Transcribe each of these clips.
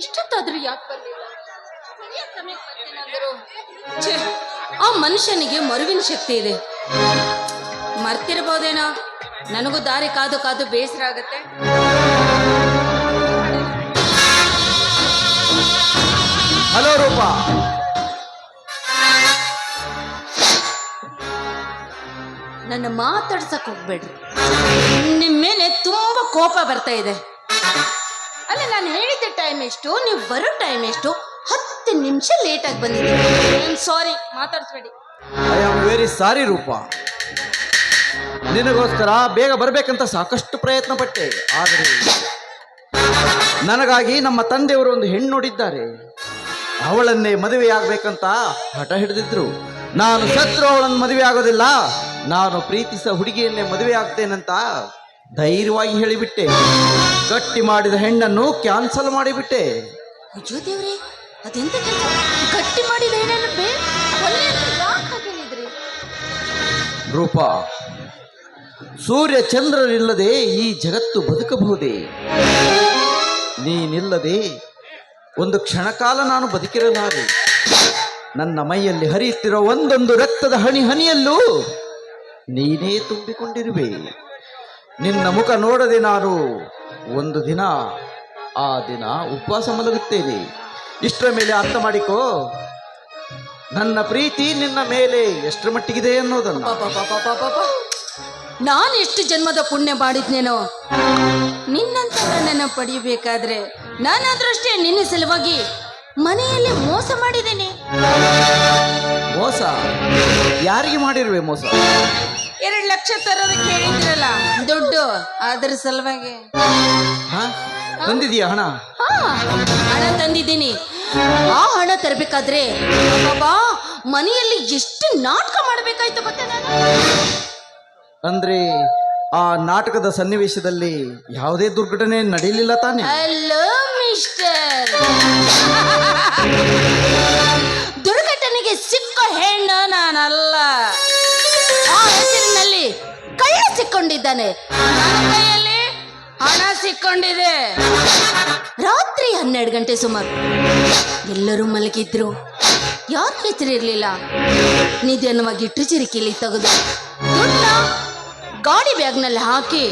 ಇಷ್ಟೊತ್ತಾದ್ರೂ ಯಾಕೆ ಬರಲಿಲ್ಲ? ಸರಿಯಾದ ಸಮಯಕ್ಕೆ ಬರ್ತೇನಾದರೂ. ಛೇ, ಆ ಮನುಷ್ಯನಿಗೆ ಮರುವಿನ ಶಕ್ತಿ ಇದೆ. ಮರ್ತಿರ್ಬೋದೇನೋ. ನನಗೂ ದಾರಿ ಕಾದು ಕಾದು ಬೇಸರ ಆಗತ್ತೆ. ಹಲೋ ರೂಪಾ, ನನ್ನ ಮಾತಾಡ್ಸಕ್ ಹೋಗ್ಬೇಡ್ರಿ. ನಿಮ್ಮ ಮೇಲೆ ತುಂಬಾ ಕೋಪ ಬರ್ತಾ ಇದೆ. ಅಲ್ಲ, ನಾನು ಹೇಳಿದ್ದ ಟೈಮ್ ಎಷ್ಟು, ನೀವು ಬರೋ ಟೈಮ್ ಎಷ್ಟು? 10 ನಿಮಿಷ ಲೇಟ್ ಆಗಿ ಬಂದಿದ್ದೀನಿ. ಸಾರಿ, ಮಾತಾಡಿಸ್ಬೇಡಿ. I am very sorry Rupa. ನಿನಗೋಸ್ಕರ ಬೇಗ ಬರಬೇಕಂತ ಸಾಕಷ್ಟು ಪ್ರಯತ್ನ ಪಟ್ಟೆ. ಆದರೆ ನನಗಾಗಿ ನಮ್ಮ ತಂದೆಯವರು ಒಂದು ಹೆಣ್ಣು ನೋಡಿದ್ದಾರೆ. ಅವಳನ್ನೇ ಮದುವೆಯಾಗಬೇಕಂತ ಹಠ ಹಿಡಿದಿದ್ರು. ನಾನು ಸತ್ರು ಅವಳನ್ನು ಮದುವೆ ಆಗೋದಿಲ್ಲ, ನಾನು ಪ್ರೀತಿಸ ಹುಡುಗಿಯನ್ನೇ ಮದುವೆ ಆಗ್ತೇನಂತ ಧೈರ್ಯವಾಗಿ ಹೇಳಿಬಿಟ್ಟೆ. ಗಟ್ಟಿ ಮಾಡಿದ ಹೆಣ್ಣನ್ನು ಕ್ಯಾನ್ಸಲ್ ಮಾಡಿಬಿಟ್ಟೆ. ಅಯ್ಯೋ ದೇವ್ರೆ, ಅದೆಂತ ಕೆಲಸ? ಗಟ್ಟಿ ಮಾಡಿದ ಹೆಣ್ಣನ್ನು ಹೇಳಿದ್ರಿ? ರೂಪಾ, ಸೂರ್ಯ ಚಂದ್ರರಿಲ್ಲದೆ ಈ ಜಗತ್ತು ಬದುಕಬಹುದೇ? ನೀನಿಲ್ಲದೆ ಒಂದು ಕ್ಷಣಕಾಲ ನಾನು ಬದುಕಿರಲಾರೆ. ನನ್ನ ಮೈಯಲ್ಲಿ ಹರಿಯುತ್ತಿರೋ ಒಂದೊಂದು ರಕ್ತದ ಹನಿ ಹನಿಯಲ್ಲೂ ನೀನೇ ತುಂಬಿಕೊಂಡಿರುವೆ. ನಿನ್ನ ಮುಖ ನೋಡದೆ ನಾನು ಒಂದು ದಿನ ಆ ದಿನ ಉಪವಾಸ ಮಲಗುತ್ತೇನೆ. ಇಷ್ಟರ ಮೇಲೆ ಅರ್ಥ ಮಾಡಿಕೋ ನನ್ನ ಪ್ರೀತಿ ನಿನ್ನ ಮೇಲೆ ಎಷ್ಟರ ಮಟ್ಟಿಗಿದೆ ಅನ್ನೋದನ್ನು. ನಾನು ಎಷ್ಟು ಜನ್ಮದ ಪುಣ್ಯ ಮಾಡಿದ್ನೇನೋ ನಿನ್ನಂತ ನನ್ನ ಪಡೆಯಬೇಕಾದ್ರೆ. ನಾನಾದ್ರೂ ಅಷ್ಟೇ ನಿನ್ನ ಸಲುವಾಗಿ ಮನೆಯಲ್ಲಿ ಮೋಸ ಮಾಡಿದ್ದೇನೆ. ಮೋಸ? ಯಾರಿಗೆ ಮಾಡಿರುವೆ ಮೋಸ? 2 ಲಕ್ಷ ತರೋದಕ್ಕೆ ಹೇಳಿದ್ರಲ್ಲ ದುಡ್ಡು, ಅದ್ರ ಸಲುವಾಗಿ. ತಂದಿದೀಯ ಹಣ? ಹಣ ತಂದಿದ್ದೀನಿ. ಆ ಹಣ ತರಬೇಕಾದ್ರೆ ಬಾಬಾ ಮನೆಯಲ್ಲಿ ಎಷ್ಟು ನಾಟಕ ಮಾಡಬೇಕಾಯ್ತು ಗೊತ್ತಾ ನಾನು. ಅಂದ್ರೆ ಆ ನಾಟಕದ ಸನ್ನಿವೇಶದಲ್ಲಿ ಯಾವುದೇ ದುರ್ಘಟನೆ ನಡೆಯಲಿಲ್ಲ ತಾನೆ? ಹಲೋ ಮಿಸ್ಟರ್, ದುರ್ಘಟನೆಗೆ ಸಿಕ್ಕ ಹೆಣ್ಣು ನಾನಲ್ಲ. ಆ ಹೆಸರಿನಲ್ಲಿ ಕಳ್ಳ ಸಿಕ್ಕೊಂಡಿದ್ದಾನೆ, ನನ್ನ ಕೈಯಲ್ಲಿ ಹಣ ಸಿಕ್ಕೊಂಡಿದೆ. ರಾತ್ರಿ 12 ಗಂಟೆ ಸುಮಾರು ಎಲ್ಲರೂ ಮಲಗಿದ್ರು. ಯಾರು ಹೆಸರಿರ್ಲಿಲ್ಲ. ನಿಧಾನವಾಗಿ ಚಿರಿಕಿಲಿ ತೆಗೆದು ದುಡ್ಡ ಗಾಡಿ ಬ್ಯಾಗ್ನಲ್ಲಿ ಹಾಕಿ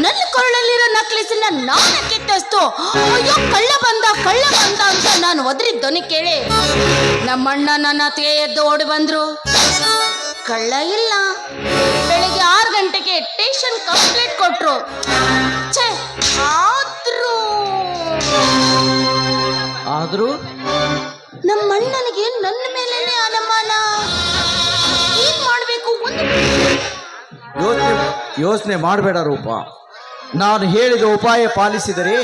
ನನ್ನ ಕೊಳ್ಳಲ್ಲಿರೋ ನಕ್ಲಿಸನ್ನ ನಾನು ಕಿತ್ತಷ್ಟು. ಅಯ್ಯೋ ಕಳ್ಳ ಬಂದ ಅಂತ ನಾನು ಒದರಿದ ಧ್ವನಿ ಕೇಳಿ ನಮ್ಮಣ್ಣ ನನ್ನ ಅತ್ತಿಗೆ ಎದ್ದು ಓಡಿ ಬಂದ್ರು. ಕಳ್ಳ ಇಲ್ಲ. ಬೆಳಿಗ್ಗೆ 6 ಗಂಟೆಗೆ ಸ್ಟೇಷನ್ ಕಂಪ್ಲೇಂಟ್ ಕೊಟ್ರು. ಆದ್ರೂ ನಮ್ಮಣ್ಣನಿಗೆ ನನ್ನ ಮೇಲೇನೆ ಅನುಮಾನ. ಏನ್ ಮಾಡ್ಬೇಕು? ಯೋಚನೆ ಮಾಡಬೇಡ ರೂಪ. ನಾನು ಹೇಳಿದ ಉಪಾಯ ಪಾಲಿಸಿದರೆ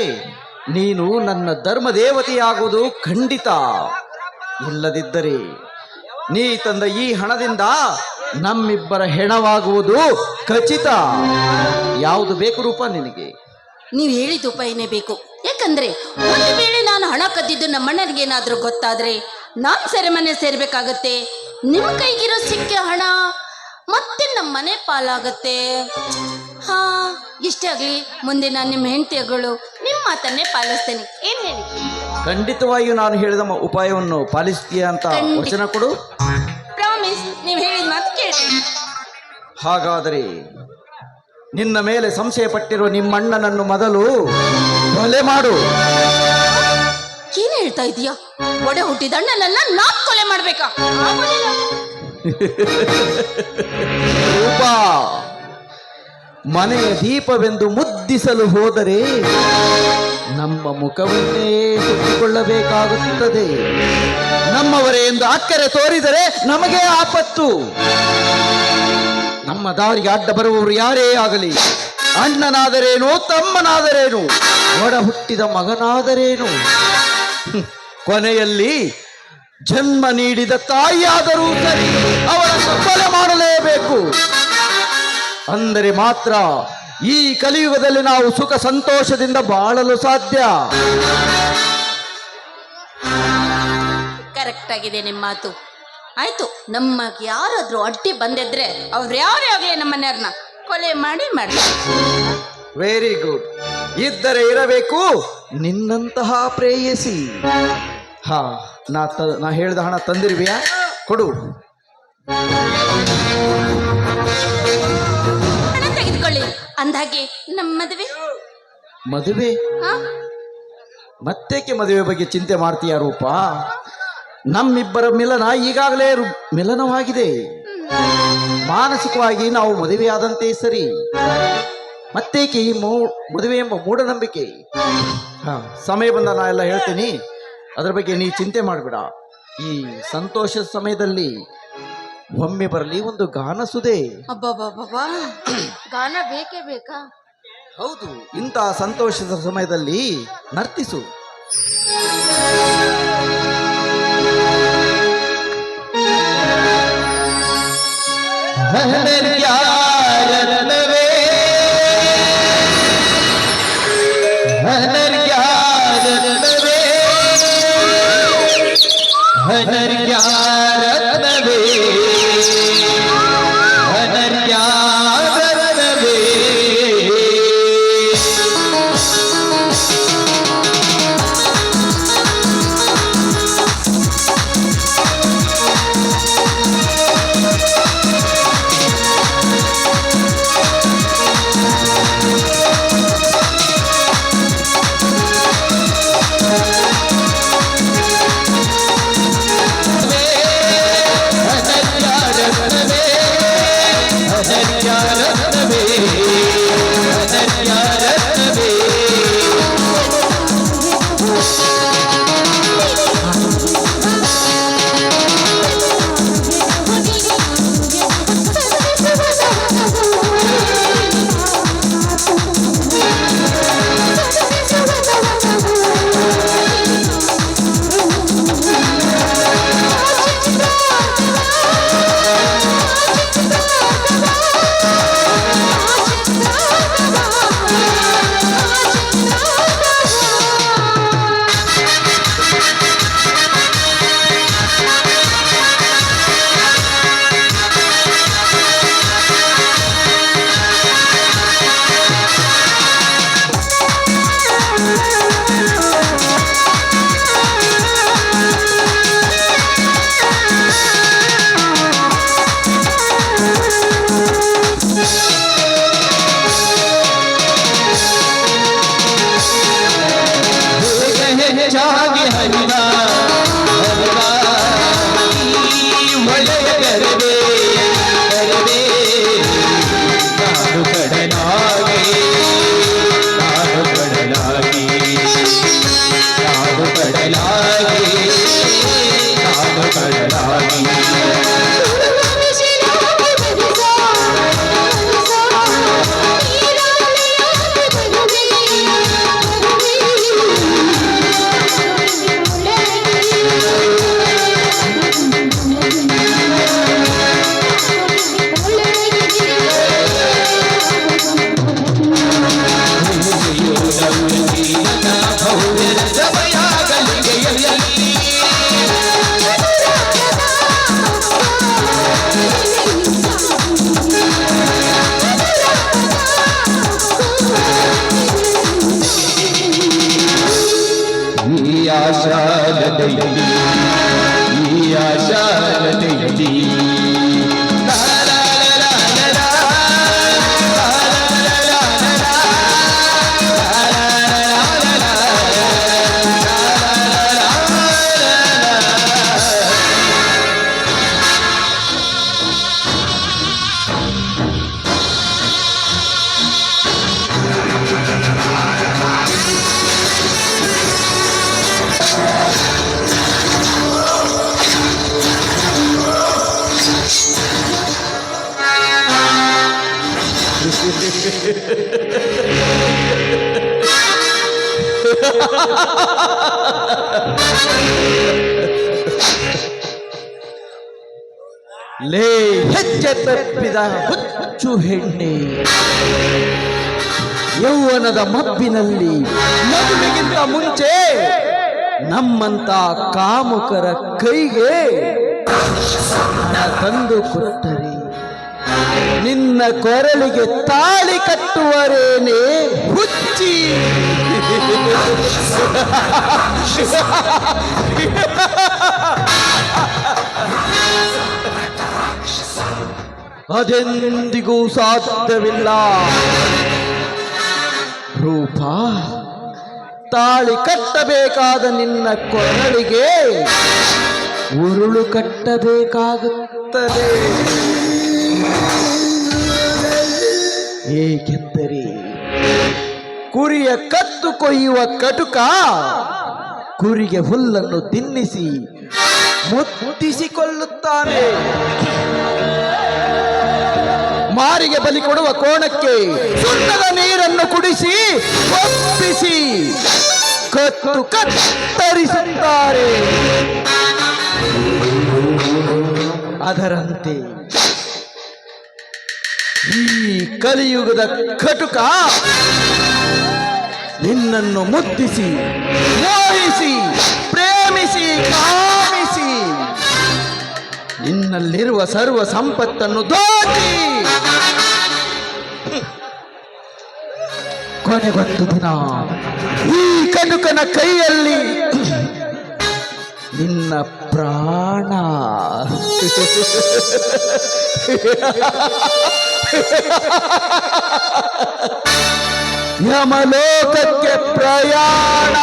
ನೀನು ನನ್ನ ಧರ್ಮ ದೇವತೆಯಾಗುವುದು ಖಂಡಿತ. ಇಲ್ಲದಿದ್ದರೆ ನೀ ತಂದ ಈ ಹಣದಿಂದ ನಮ್ಮಿಬ್ಬರ ಹೆಣವಾಗುವುದು ಖಚಿತ. ಯಾವುದು ಬೇಕು ರೂಪ ನಿನಗೆ? ನೀವು ಹೇಳಿದ ಉಪಾಯನೇ ಬೇಕು. ಯಾಕಂದ್ರೆ ಒಂದು ವೇಳೆ ನಾನು ಹಣ ಕದ್ದಿದ್ದು ನಮ್ಮಣ್ಣನಿಗೆ ಏನಾದ್ರೂ ಗೊತ್ತಾದ್ರೆ ನಾನು ಸೆರೆಮನೆ ಸೇರ್ಬೇಕಾಗತ್ತೆ. ನಿಮ್ಮ ಕೈಗಿರೋ ಸಿಕ್ಕ ಹಣ ಮತ್ತೆ ನಮ್ಮ ಮನೆ ಪಾಲಾಗತ್ತೆ. ಇಷ್ಟೇ ಆಗ್ಲಿ, ಮುಂದೆ ನಾನು ನಿಮ್ಮ ಹೆಂಡತಿಗಳು ನಿಮ್ಮ ಮಾತನ್ನೇ ಪಾಲಿಸ್ತೇನೆ. ಏನ್ ಹೇಳಿ? ಖಂಡಿತವಾಗಿಯೂ ನಾನು ಹೇಳಿದ ಉಪಾಯವನ್ನು ಪಾಲಿಸ್ತೀಯ ಅಂತ ವಚನ ಕೊಡು. ಪ್ರಾಮಿಸ್. ನೀವು ಹೇಳಿದ ಮಾತು ಕೇಳಿ. ಹಾಗಾದರೆ ನಿನ್ನ ಮೇಲೆ ಸಂಶಯ ಪಟ್ಟಿರುವ ನಿಮ್ಮಣ್ಣನನ್ನು ಮೊದಲು ಕೊಲೆ ಮಾಡು. ಏನ್ ಹೇಳ್ತಾ ಇದೀಯಾ? ಒಡೆ ಹುಟ್ಟಿದ ಅಣ್ಣನನ್ನ ನಾನ್ ಕೊಲೆ ಮಾಡ್ಬೇಕಾ? ರೂಪ, ಮನೆಯ ದೀಪವೆಂದು ಮುದ್ದಿಸಲು ಹೋದರೆ ನಮ್ಮ ಮುಖವನ್ನೇ ಸುತ್ತಿಕೊಳ್ಳಬೇಕಾಗುತ್ತದೆ. ನಮ್ಮವರೇ ಎಂದು ಅಕ್ಕರೆ ತೋರಿದರೆ ನಮಗೆ ಆಪತ್ತು. ನಮ್ಮ ದಾರಿಗೆ ಅಡ್ಡ ಬರುವವರು ಯಾರೇ ಆಗಲಿ, ಅಣ್ಣನಾದರೇನು, ತಮ್ಮನಾದರೇನು, ಒಡ ಹುಟ್ಟಿದ ಮಗನಾದರೇನು, ಕೊನೆಯಲ್ಲಿ ಜನ್ಮ ನೀಡಿದ ತಾಯಿಯಾದರೂ ಸರಿ ಅವರನ್ನು ಕೊಲೆ ಮಾಡಲೇಬೇಕು. ಅಂದರೆ ಮಾತ್ರ ಈ ಕಲಿಯುಗದಲ್ಲಿ ನಾವು ಸುಖ ಸಂತೋಷದಿಂದ ಬಾಳಲು ಸಾಧ್ಯ. ಕರೆಕ್ಟ್ ಆಗಿದೆ ನಿಮ್ಮ ಮಾತು. ಆಯ್ತು, ನಮಗೆ ಯಾರಾದ್ರೂ ಅಡ್ಡಿ ಬಂದಿದ್ರೆ ಅವ್ರು ಯಾರೇ ಆಗ್ಲಿ ನಮ್ಮ ಮನೆಯವ್ರನ್ನ ಕೊಲೆ ಮಾಡಿ. Very good. ಇದ್ದರೆ ಇರಬೇಕು, ನಿನ್ನಂತಹ ಪ್ರೇಯಸಿ. ಹಾ, ನಾ ಹೇಳ್ದ ಹಣ ತಂದಿರ್ವಿಯಾ? ಕೊಡು. ಹಣ ತೆಗೆದುಕೊಳ್ಳಿ. ಅಂದಾಗೆ ನಮ್ಮ ಮದುವೆ ಮದುವೆ? ಹಾ? ಮತ್ತೇಕೆ ಮದುವೆ ಬಗ್ಗೆ ಚಿಂತೆ ಮಾಡ್ತೀಯ ರೂಪ? ನಮ್ಮಿಬ್ಬರ ಮಿಲನ ಈಗಾಗಲೇ ಮಿಲನವಾಗಿದೆ. ಮಾನಸಿಕವಾಗಿ ನಾವು ಮದುವೆಯಾದಂತೆ ಸರಿ. ಮತ್ತೇಕೆ ಈ ಮದುವೆ ಎಂಬ ಮೂಢನಂಬಿಕೆ? ಹಾ, ಸಮಯ ಬಂದ ನಾ ಎಲ್ಲ ಹೇಳ್ತೀನಿ. ಅದ್ರ ಬಗ್ಗೆ ನೀ ಚಿಂತೆ ಮಾಡಬೇಡ. ಈ ಸಂತೋಷದ ಸಮಯದಲ್ಲಿ ಒಮ್ಮೆ ಬರಲಿ ಒಂದು ಗಾನ ಸುದೆ. ಅಬ್ಬಬ್ಬಬ್ಬಾ, ಗಾನ ಬೇಕೇ ಬೇಕಾ? ಹೌದು, ಇಂತಹ ಸಂತೋಷದ ಸಮಯದಲ್ಲಿ ನರ್ತಿಸು. ಲೇ ಹೆಜ್ಜೆ ತಪ್ಪಿದ ಹುಚ್ಚು ಹೆಣ್ಣೆ, ಯೌವನದ ಮಬ್ಬಿನಲ್ಲಿ ಮದುವೆಗಿಂತ ಮುಂಚೆ ನಮ್ಮಂತ ಕಾಮುಕರ ಕೈಗೆ ಹಣ ತಂದು ಕೊಟ್ಟರೆ ನಿನ್ನ ಕೊರಳಿಗೆ ತಾಳಿ ಕಟ್ಟುವರೇನೆ ಹುಚ್ಚಿ. ಅದೆಂದಿಗೂ ಸಾಧ್ಯವಿಲ್ಲ. ರೂಪ, ತಾಳಿ ಕಟ್ಟಬೇಕಾದ ನಿನ್ನ ಕೊರಳಿಗೆ ಉರುಳು ಕಟ್ಟಬೇಕಾಗುತ್ತದೆ. ಏಕೆಂದರೆ ಕುರಿಯ ಕತ್ತು ಕೊಯ್ಯುವ ಕಟುಕ ಕುರಿಗೆ ಹುಲ್ಲನ್ನು ತಿನ್ನಿಸಿ ಮುತ್ತಿಸಿಕೊಳ್ಳುತ್ತಾನೆ. ಮಾರಿಗೆ ಬಲಿ ಕೊಡುವ ಕೋಣಕ್ಕೆ ಸುಣ್ಣದ ನೀರನ್ನು ಕುಡಿಸಿ ಒಪ್ಪಿಸಿ ಕತ್ತು ಕತ್ತರಿಸುತ್ತಾರೆ. ಅದರಂತೆ ಈ ಕಲಿಯುಗದ ಕಟುಕ ನಿನ್ನನ್ನು ಮುತ್ತಿಸಿ ಮೋಹಿಸಿ ಪ್ರೇಮಿಸಿ ಕಾಮಿಸಿ ನಿನ್ನಲ್ಲಿರುವ ಸರ್ವ ಸಂಪತ್ತನ್ನು ದೋಚಿ ಕೊನೆಗೊಂದು ದಿನ ಈ ಕಟುಕನ ಕೈಯಲ್ಲಿ ನಿನ್ನ ಪ್ರಾಣ ಯಮಲೋಕಕ್ಕೆ ಪ್ರಯಾಣ.